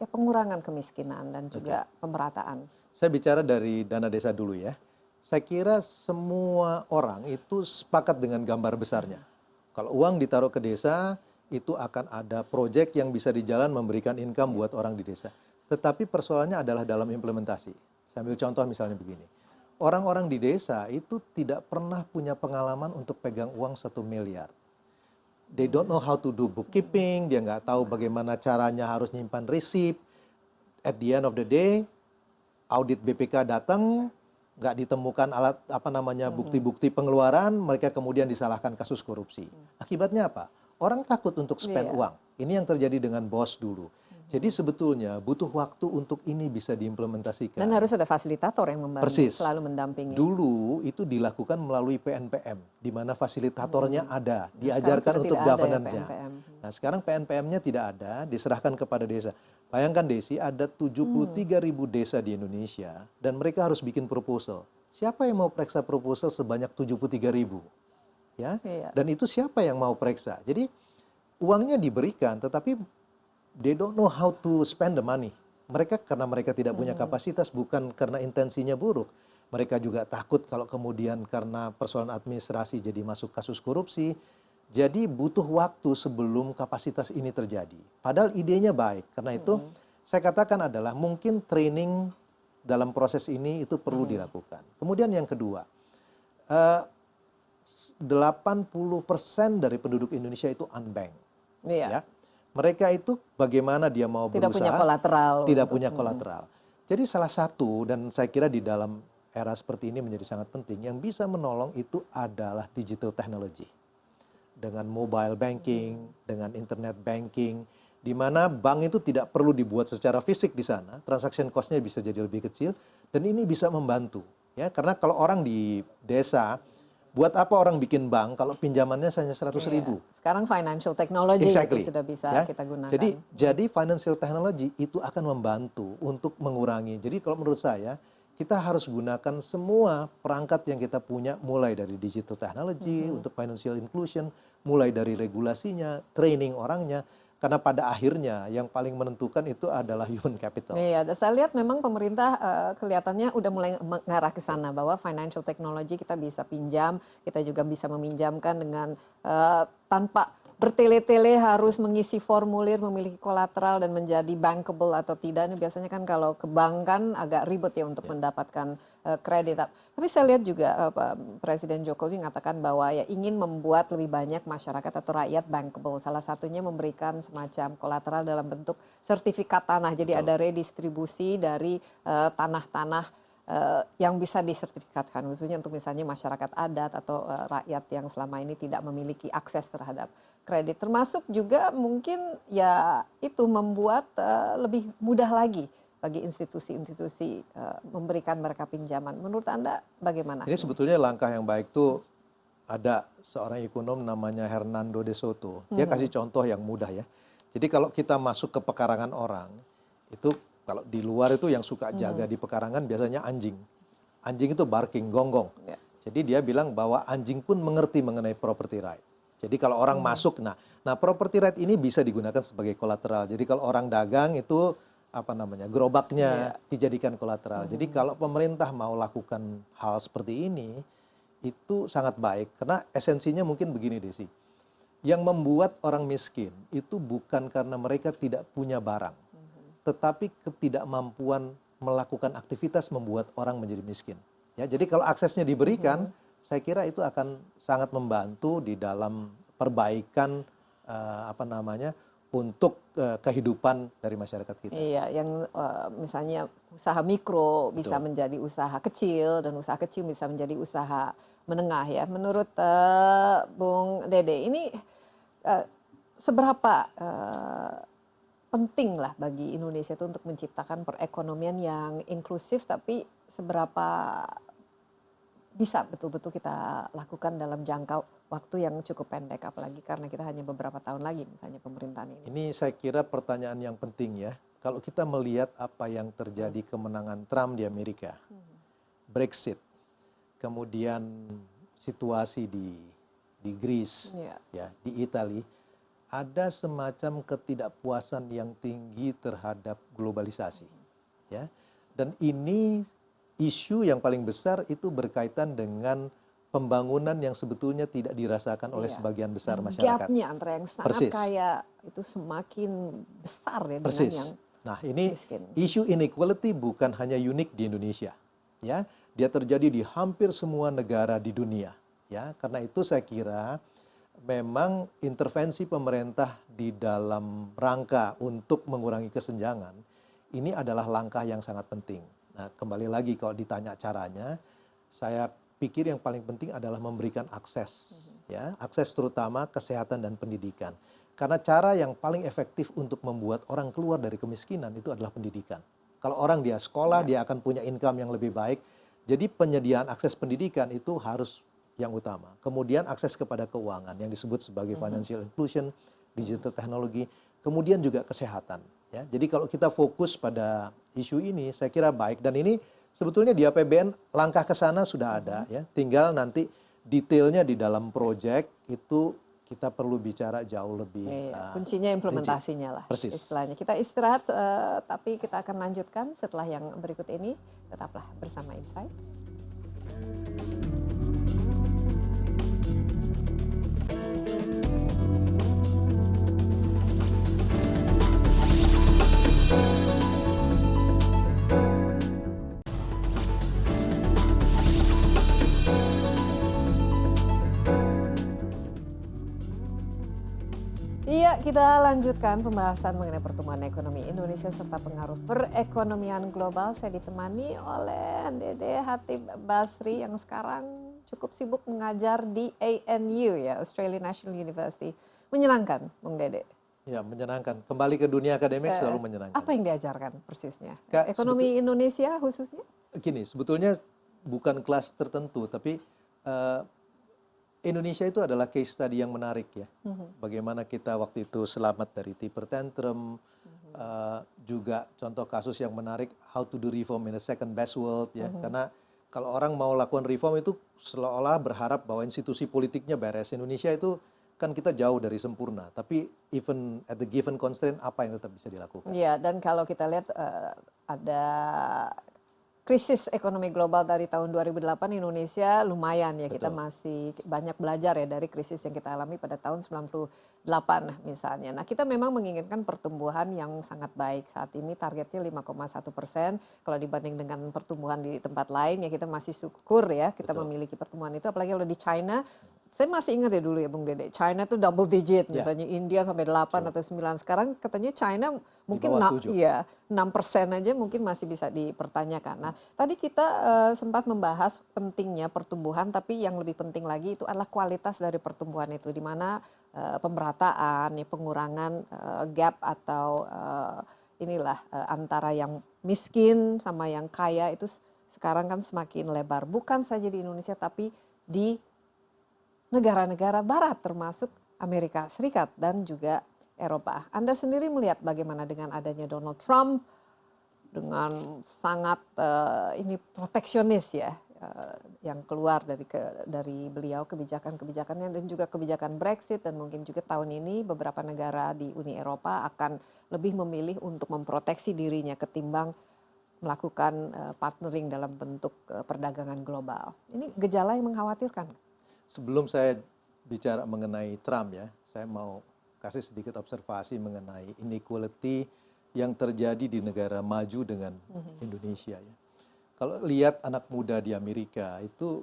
ya pengurangan kemiskinan dan juga pemerataan? Saya bicara dari dana desa dulu ya. Saya kira semua orang itu sepakat dengan gambar besarnya. Kalau uang ditaruh ke desa, itu akan ada proyek yang bisa dijalan memberikan income buat orang di desa. Tetapi persoalannya adalah dalam implementasi. Saya ambil contoh misalnya begini. Orang-orang di desa itu tidak pernah punya pengalaman untuk pegang uang 1 miliar. They don't know how to do bookkeeping, dia nggak tahu bagaimana caranya harus nyimpan resip. At the end of the day, audit BPK datang, nggak ditemukan bukti-bukti pengeluaran, mereka kemudian disalahkan kasus korupsi. Akibatnya apa? Orang takut untuk spend uang. Ini yang terjadi dengan bos dulu. Jadi sebetulnya butuh waktu untuk ini bisa diimplementasikan. Dan harus ada fasilitator yang membantu, Persis. selalu mendampingi. Dulu itu dilakukan melalui PNPM, di mana fasilitatornya ada, diajarkan untuk governance-nya. Nah sekarang PNPM-nya tidak ada, diserahkan kepada desa. Bayangkan Desi, ada 73.000 desa di Indonesia dan mereka harus bikin proposal. Siapa yang mau periksa proposal sebanyak 73.000? Ya? Dan itu siapa yang mau periksa? Jadi uangnya diberikan tetapi they don't know how to spend the money. Mereka karena mereka tidak punya kapasitas, bukan karena intensinya buruk. Mereka juga takut kalau kemudian karena persoalan administrasi jadi masuk kasus korupsi. Jadi butuh waktu sebelum kapasitas ini terjadi. Padahal idenya baik. Karena itu saya katakan adalah mungkin training dalam proses ini itu perlu dilakukan. Kemudian yang kedua, 80% dari penduduk Indonesia itu unbanked. Ya. Mereka itu bagaimana dia mau berusaha. Tidak punya kolateral. Tidak punya kolateral. Jadi salah satu, dan saya kira di dalam era seperti ini menjadi sangat penting, yang bisa menolong itu adalah digital technology. Dengan mobile banking, dengan internet banking, di mana bank itu tidak perlu dibuat secara fisik di sana, transaction cost-nya bisa jadi lebih kecil, dan ini bisa membantu. Ya, karena kalau orang di desa, buat apa orang bikin bank kalau pinjamannya hanya 100.000? Sekarang financial technology itu sudah bisa kita gunakan. Jadi financial technology itu akan membantu untuk mengurangi. Jadi kalau menurut saya, kita harus gunakan semua perangkat yang kita punya, mulai dari digital technology untuk financial inclusion, mulai dari regulasinya, training orangnya, karena pada akhirnya yang paling menentukan itu adalah human capital. Iya, saya lihat memang pemerintah kelihatannya udah mulai mengarah ke sana bahwa financial technology kita bisa pinjam, kita juga bisa meminjamkan dengan tanpa bertele-tele harus mengisi formulir, memiliki kolateral dan menjadi bankable atau tidak. Ini biasanya kan kalau ke bank kan agak ribet ya untuk mendapatkan kredit. Tapi saya lihat juga Presiden Jokowi mengatakan bahwa ya ingin membuat lebih banyak masyarakat atau rakyat bankable. Salah satunya memberikan semacam kolateral dalam bentuk sertifikat tanah. Jadi ada redistribusi dari tanah-tanah yang bisa disertifikatkan, khususnya untuk misalnya masyarakat adat atau rakyat yang selama ini tidak memiliki akses terhadap kredit. Termasuk juga mungkin ya itu membuat lebih mudah lagi bagi institusi-institusi memberikan mereka pinjaman. Menurut Anda bagaimana? Ini sebetulnya langkah yang baik tuh, ada seorang ekonom namanya Hernando de Soto. Dia kasih contoh yang mudah ya. Jadi kalau kita masuk ke pekarangan orang, itu kalau di luar itu yang suka jaga di pekarangan biasanya anjing. Anjing itu barking, gonggong. Jadi dia bilang bahwa anjing pun mengerti mengenai property right. Jadi kalau orang masuk, nah property right ini bisa digunakan sebagai kolateral. Jadi kalau orang dagang itu gerobaknya dijadikan kolateral. Jadi kalau pemerintah mau lakukan hal seperti ini, itu sangat baik. Karena esensinya mungkin begini Desi. Yang membuat orang miskin itu bukan karena mereka tidak punya barang, tetapi ketidakmampuan melakukan aktivitas membuat orang menjadi miskin. Ya, jadi kalau aksesnya diberikan, saya kira itu akan sangat membantu di dalam perbaikan untuk kehidupan dari masyarakat kita. Iya, yang misalnya usaha mikro bisa menjadi usaha kecil dan usaha kecil bisa menjadi usaha menengah ya. Menurut Bung Dede, ini seberapa penting lah bagi Indonesia itu untuk menciptakan perekonomian yang inklusif, tapi seberapa bisa betul-betul kita lakukan dalam jangka waktu yang cukup pendek, apalagi karena kita hanya beberapa tahun lagi misalnya pemerintahan ini. Ini saya kira pertanyaan yang penting ya. Kalau kita melihat apa yang terjadi kemenangan Trump di Amerika, Brexit, kemudian situasi di Greece, ya, di Italia, ada semacam ketidakpuasan yang tinggi terhadap globalisasi, ya. Dan ini isu yang paling besar itu berkaitan dengan pembangunan yang sebetulnya tidak dirasakan oleh sebagian besar masyarakat. Gapnya antara yang sangat kaya itu semakin besar ya dengan yang Nah, ini miskin. isu inequality bukan hanya unik di Indonesia, ya. Dia terjadi di hampir semua negara di dunia, ya. Karena itu saya kira memang intervensi pemerintah di dalam rangka untuk mengurangi kesenjangan ini adalah langkah yang sangat penting. Nah, kembali lagi kalau ditanya caranya, saya pikir yang paling penting adalah memberikan akses, ya, akses terutama kesehatan dan pendidikan. Karena cara yang paling efektif untuk membuat orang keluar dari kemiskinan itu adalah pendidikan. Kalau orang dia sekolah, dia akan punya income yang lebih baik. Jadi penyediaan akses pendidikan itu harus yang utama. Kemudian akses kepada keuangan yang disebut sebagai financial inclusion, digital technology, kemudian juga kesehatan. Ya, jadi kalau kita fokus pada isu ini, saya kira baik. Dan ini sebetulnya di APBN langkah ke sana sudah ada, ya. Tinggal nanti detailnya di dalam proyek itu kita perlu bicara jauh lebih. Kuncinya implementasinya lah, persis. Istilahnya. Kita istirahat, tapi kita akan lanjutkan setelah yang berikut ini. Tetaplah bersama Insight. Iya, kita lanjutkan pembahasan mengenai pertumbuhan ekonomi Indonesia serta pengaruh perekonomian global. Saya ditemani oleh Dede Hatip Basri yang sekarang cukup sibuk mengajar di ANU, ya, Australian National University. Menyenangkan, Bung Dede? Ya, menyenangkan. Kembali ke dunia akademik selalu menyenangkan. Apa yang diajarkan persisnya? Ekonomi Indonesia khususnya? Gini, sebetulnya bukan kelas tertentu, tapi Indonesia itu adalah case study yang menarik, ya. Bagaimana kita waktu itu selamat dari taper tantrum, juga contoh kasus yang menarik, how to do reform in a second best world, ya. Karena kalau orang mau lakukan reform itu seolah-olah berharap bahwa institusi politiknya beres. Indonesia itu kan kita jauh dari sempurna, tapi even at the given constraint apa yang tetap bisa dilakukan? Iya, dan kalau kita lihat ada krisis ekonomi global dari tahun 2008, Indonesia lumayan ya. Betul. Kita masih banyak belajar ya dari krisis yang kita alami pada tahun 98 misalnya. Nah, kita memang menginginkan pertumbuhan yang sangat baik. Saat ini targetnya 5,1%. Kalau dibanding dengan pertumbuhan di tempat lain ya kita masih syukur ya kita memiliki pertumbuhan itu. Apalagi kalau di China, saya masih ingat ya dulu ya Bung Dede, China tuh double digit, misalnya India sampai 8 atau 9. Sekarang katanya China mungkin 6% aja mungkin masih bisa dipertanyakan. Nah, tadi kita sempat membahas pentingnya pertumbuhan, tapi yang lebih penting lagi itu adalah kualitas dari pertumbuhan itu, di mana pemerataan, ya, pengurangan gap atau antara yang miskin sama yang kaya itu sekarang kan semakin lebar. Bukan saja di Indonesia, tapi di negara-negara barat termasuk Amerika Serikat dan juga Eropa. Anda sendiri melihat bagaimana dengan adanya Donald Trump dengan sangat ini proteksionis ya, yang keluar dari beliau, kebijakan-kebijakannya dan juga kebijakan Brexit, dan mungkin juga tahun ini beberapa negara di Uni Eropa akan lebih memilih untuk memproteksi dirinya ketimbang melakukan partnering dalam bentuk perdagangan global. Ini gejala yang mengkhawatirkan. Sebelum saya bicara mengenai Trump, ya, saya mau kasih sedikit observasi mengenai inequality yang terjadi di negara maju dengan Indonesia, ya. Kalau lihat anak muda di Amerika itu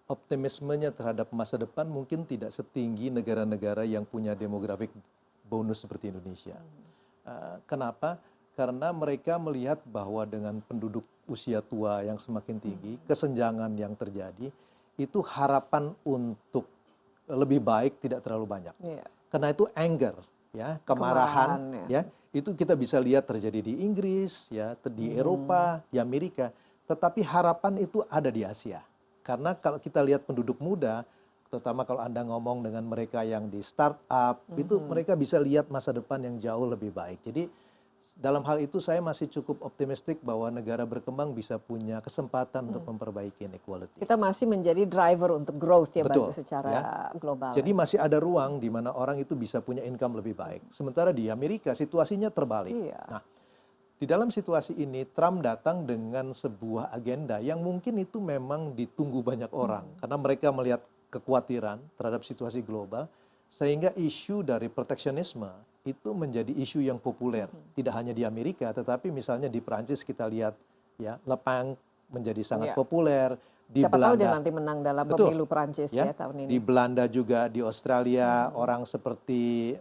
optimismenya terhadap masa depan mungkin tidak setinggi negara-negara yang punya demografik bonus seperti Indonesia. Kenapa? Karena mereka melihat bahwa dengan penduduk usia tua yang semakin tinggi, kesenjangan yang terjadi, itu harapan untuk lebih baik tidak terlalu banyak. Karena itu anger, ya, kemarahan, ya, itu kita bisa lihat terjadi di Inggris, ya, di Eropa, di Amerika. Tetapi harapan itu ada di Asia, Karena kalau kita lihat penduduk muda, terutama kalau Anda ngomong dengan mereka yang di startup, itu mereka bisa lihat masa depan yang jauh lebih baik. Jadi dalam hal itu saya masih cukup optimistik bahwa negara berkembang bisa punya kesempatan untuk memperbaiki inequality. Kita masih menjadi driver untuk growth ya, Betul, secara global. Jadi masih ada ruang di mana orang itu bisa punya income lebih baik. Sementara di Amerika situasinya terbalik. Iya. Nah, di dalam situasi ini Trump datang dengan sebuah agenda yang mungkin itu memang ditunggu banyak orang karena mereka melihat kekhawatiran terhadap situasi global sehingga isu dari proteksionisme itu menjadi isu yang populer tidak hanya di Amerika tetapi misalnya di Prancis kita lihat ya Le Pen menjadi sangat populer di Siapa Belanda. tahu dia nanti menang dalam Betul. pemilu Prancis ya tahun ini. Di Belanda juga, di Australia orang seperti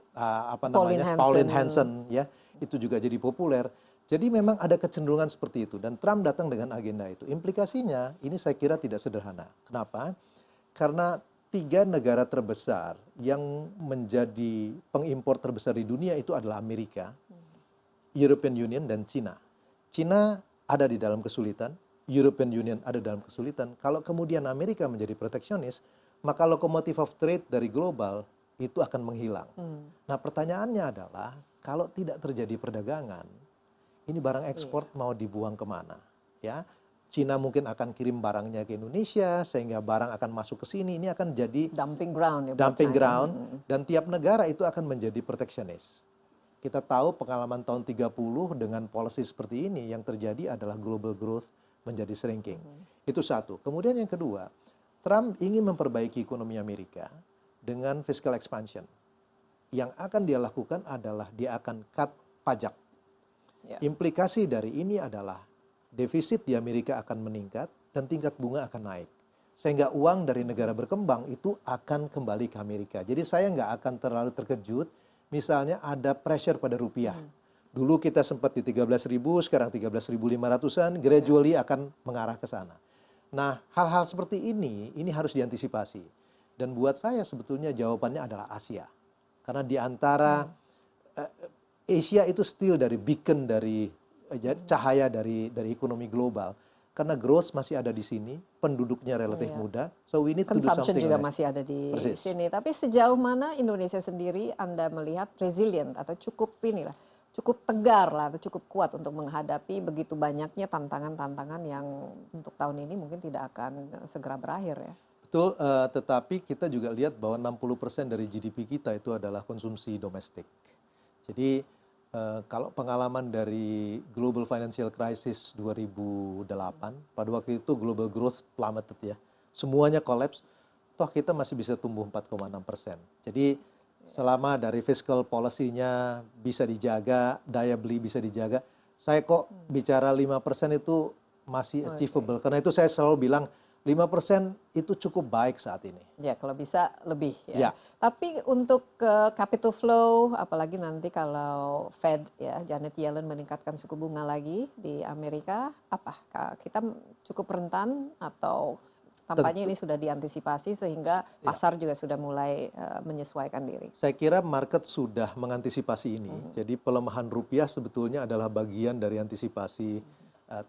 Pauline Hanson ya itu juga jadi populer. Jadi memang ada kecenderungan seperti itu dan Trump datang dengan agenda itu. Implikasinya ini saya kira tidak sederhana. Kenapa? Karena 3 negara terbesar yang menjadi pengimpor terbesar di dunia itu adalah Amerika, European Union dan China. China ada di dalam kesulitan, European Union ada dalam kesulitan. Kalau kemudian Amerika menjadi proteksionis, maka lokomotif of trade dari global itu akan menghilang. Nah, pertanyaannya adalah kalau tidak terjadi perdagangan, ini barang ekspor mau dibuang kemana? Ya, Cina mungkin akan kirim barangnya ke Indonesia sehingga barang akan masuk ke sini. Ini akan jadi dumping ground ya. Dumping ground dan tiap negara itu akan menjadi proteksionis. Kita tahu pengalaman tahun 30 dengan policy seperti ini yang terjadi adalah global growth menjadi shrinking. Itu satu. Kemudian yang kedua, Trump ingin memperbaiki ekonomi Amerika dengan fiscal expansion. Yang akan dia lakukan adalah dia akan cut pajak. Implikasi dari ini adalah defisit di Amerika akan meningkat dan tingkat bunga akan naik. Sehingga uang dari negara berkembang itu akan kembali ke Amerika. Jadi saya nggak akan terlalu terkejut misalnya ada pressure pada rupiah. Dulu kita sempat di 13.000, sekarang 13.500-an, gradually akan mengarah ke sana. Nah, hal-hal seperti ini harus diantisipasi. Dan buat saya sebetulnya jawabannya adalah Asia. Karena di antara Asia itu still dari beacon dari cahaya dari ekonomi global. Karena growth masih ada di sini, penduduknya relatif muda, so we need to do Consumption something juga like masih ada di Persis. sini. Tapi sejauh mana Indonesia sendiri Anda melihat resilient atau cukup tegar lah atau cukup kuat untuk menghadapi begitu banyaknya tantangan-tantangan yang untuk tahun ini mungkin tidak akan segera berakhir ya. Betul, tetapi kita juga lihat bahwa 60% dari GDP kita itu adalah konsumsi domestik. Jadi kalau pengalaman dari Global Financial Crisis 2008, pada waktu itu global growth plummeted ya. Semuanya collapse, toh kita masih bisa tumbuh 4,6%. Jadi selama dari fiscal policy-nya bisa dijaga, daya beli bisa dijaga, saya kok bicara 5% itu masih achievable. Karena itu saya selalu bilang 5% itu cukup baik saat ini. Ya, kalau bisa lebih ya. Tapi untuk capital flow, apalagi nanti kalau Fed ya, Janet Yellen meningkatkan suku bunga lagi di Amerika, apa kita cukup rentan atau tampaknya ini sudah diantisipasi sehingga pasar juga sudah mulai menyesuaikan diri? Saya kira market sudah mengantisipasi ini. Jadi pelemahan rupiah sebetulnya adalah bagian dari antisipasi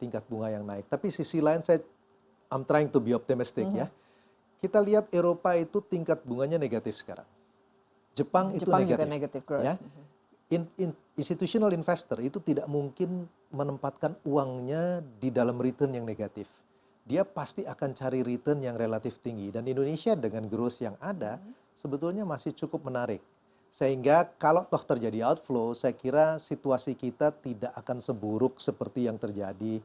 tingkat bunga yang naik. Tapi sisi lain I'm trying to be optimistic ya. Kita lihat Eropa itu tingkat bunganya negatif sekarang. Jepang itu negatif. Juga negative growth. Ya. Institutional investor itu tidak mungkin menempatkan uangnya di dalam return yang negatif. Dia pasti akan cari return yang relatif tinggi. Dan Indonesia dengan growth yang ada sebetulnya masih cukup menarik. Sehingga kalau toh terjadi outflow, saya kira situasi kita tidak akan seburuk seperti yang terjadi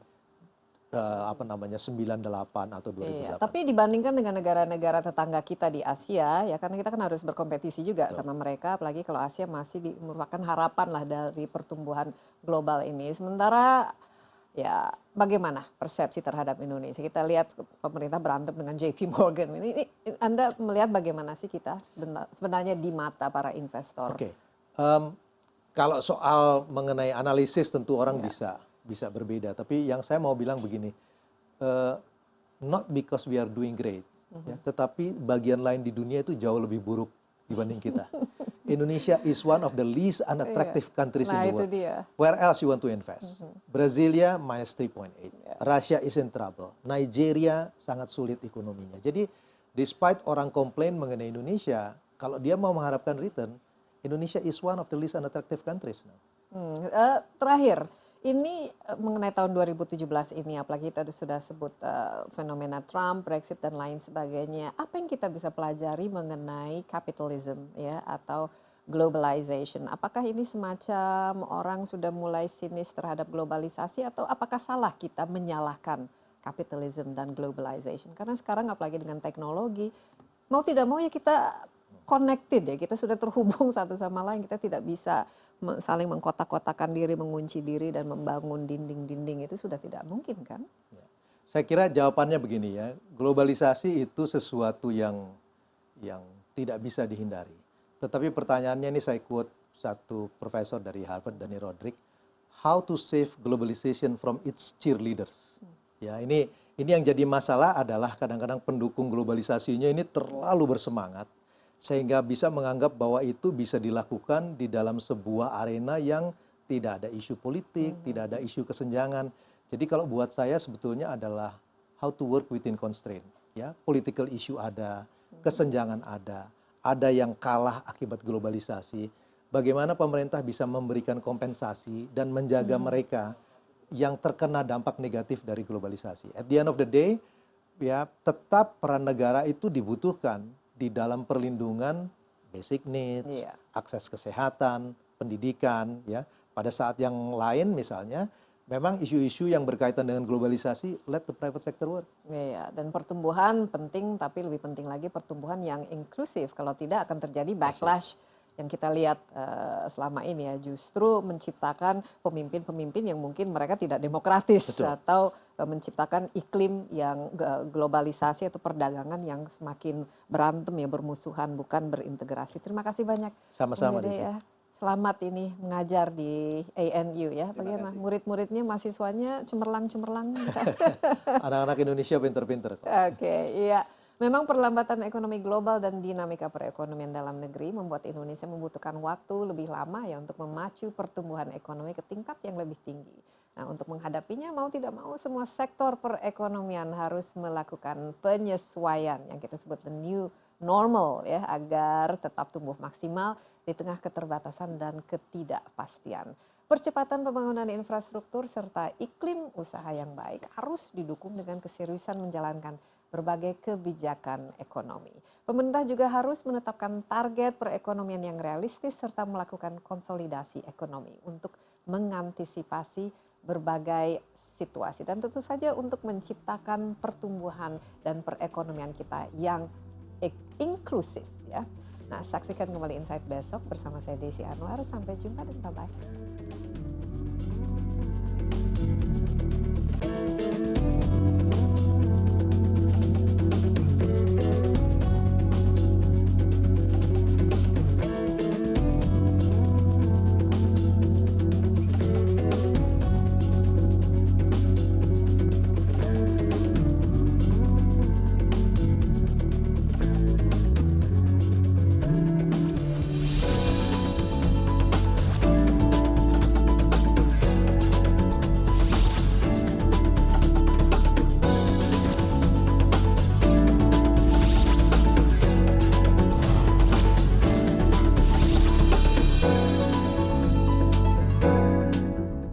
98 atau 2008. Iya, tapi dibandingkan dengan negara-negara tetangga kita di Asia, ya karena kita kan harus berkompetisi juga sama mereka, apalagi kalau Asia masih merupakan harapan lah dari pertumbuhan global ini. Sementara ya bagaimana persepsi terhadap Indonesia? Kita lihat pemerintah berantem dengan JP Morgan. Ini Anda melihat bagaimana sih kita sebenarnya di mata para investor? Oke. Kalau soal mengenai analisis tentu orang bisa berbeda. Tapi yang saya mau bilang begini, not because we are doing great, ya, tetapi bagian lain di dunia itu jauh lebih buruk dibanding kita. Indonesia is one of the least unattractive countries in the itu world. dia. Where else you want to invest? Brasilia minus 3.8. Russia is in trouble. Nigeria sangat sulit ekonominya. Jadi despite orang komplain mengenai Indonesia, kalau dia mau mengharapkan return, Indonesia is one of the least unattractive countries now. Terakhir, ini mengenai tahun 2017 ini, apalagi kita sudah sebut fenomena Trump, Brexit dan lain sebagainya. Apa yang kita bisa pelajari mengenai capitalism ya atau globalization? Apakah ini semacam orang sudah mulai sinis terhadap globalisasi atau apakah salah kita menyalahkan capitalism dan globalization? Karena sekarang apalagi dengan teknologi, mau tidak mau ya kita connected ya, kita sudah terhubung satu sama lain, kita tidak bisa saling mengkotak-kotakan diri, mengunci diri dan membangun dinding-dinding, itu sudah tidak mungkin kan? Saya kira jawabannya begini ya, globalisasi itu sesuatu yang tidak bisa dihindari. Tetapi pertanyaannya ini saya quote satu profesor dari Harvard, Danny Rodrik, how to save globalization from its cheerleaders. Ya, ini yang jadi masalah adalah kadang-kadang pendukung globalisasinya ini terlalu bersemangat sehingga bisa menganggap bahwa itu bisa dilakukan di dalam sebuah arena yang tidak ada isu politik, tidak ada isu kesenjangan. Jadi kalau buat saya sebetulnya adalah how to work within constraint. Ya, political issue ada, kesenjangan ada yang kalah akibat globalisasi. Bagaimana pemerintah bisa memberikan kompensasi dan menjaga mereka yang terkena dampak negatif dari globalisasi. At the end of the day, ya tetap peran negara itu dibutuhkan di dalam perlindungan basic needs, akses kesehatan, pendidikan, ya. Pada saat yang lain misalnya, memang isu-isu yang berkaitan dengan globalisasi, let the private sector work. Iya, dan pertumbuhan penting, tapi lebih penting lagi pertumbuhan yang inklusif. Kalau tidak akan terjadi backlash yang kita lihat selama ini ya, justru menciptakan pemimpin-pemimpin yang mungkin mereka tidak demokratis. Betul. Atau menciptakan iklim yang globalisasi atau perdagangan yang semakin berantem ya, bermusuhan bukan berintegrasi. Terima kasih banyak. Sama-sama ya. Selamat ini mengajar di ANU ya. Bagaimana murid-muridnya, mahasiswanya cemerlang-cemerlang? Anak-anak Indonesia pinter-pinter. Oke, iya. Memang perlambatan ekonomi global dan dinamika perekonomian dalam negeri membuat Indonesia membutuhkan waktu lebih lama ya untuk memacu pertumbuhan ekonomi ke tingkat yang lebih tinggi. Nah, untuk menghadapinya mau tidak mau semua sektor perekonomian harus melakukan penyesuaian yang kita sebut the new normal ya, agar tetap tumbuh maksimal di tengah keterbatasan dan ketidakpastian. Percepatan pembangunan infrastruktur serta iklim usaha yang baik harus didukung dengan keseriusan menjalankan berbagai kebijakan ekonomi. Pemerintah juga harus menetapkan target perekonomian yang realistis serta melakukan konsolidasi ekonomi untuk mengantisipasi berbagai situasi dan tentu saja untuk menciptakan pertumbuhan dan perekonomian kita yang inklusif ya. Nah, saksikan kembali Insight besok bersama saya Desi Anwar. Sampai jumpa dan bye-bye.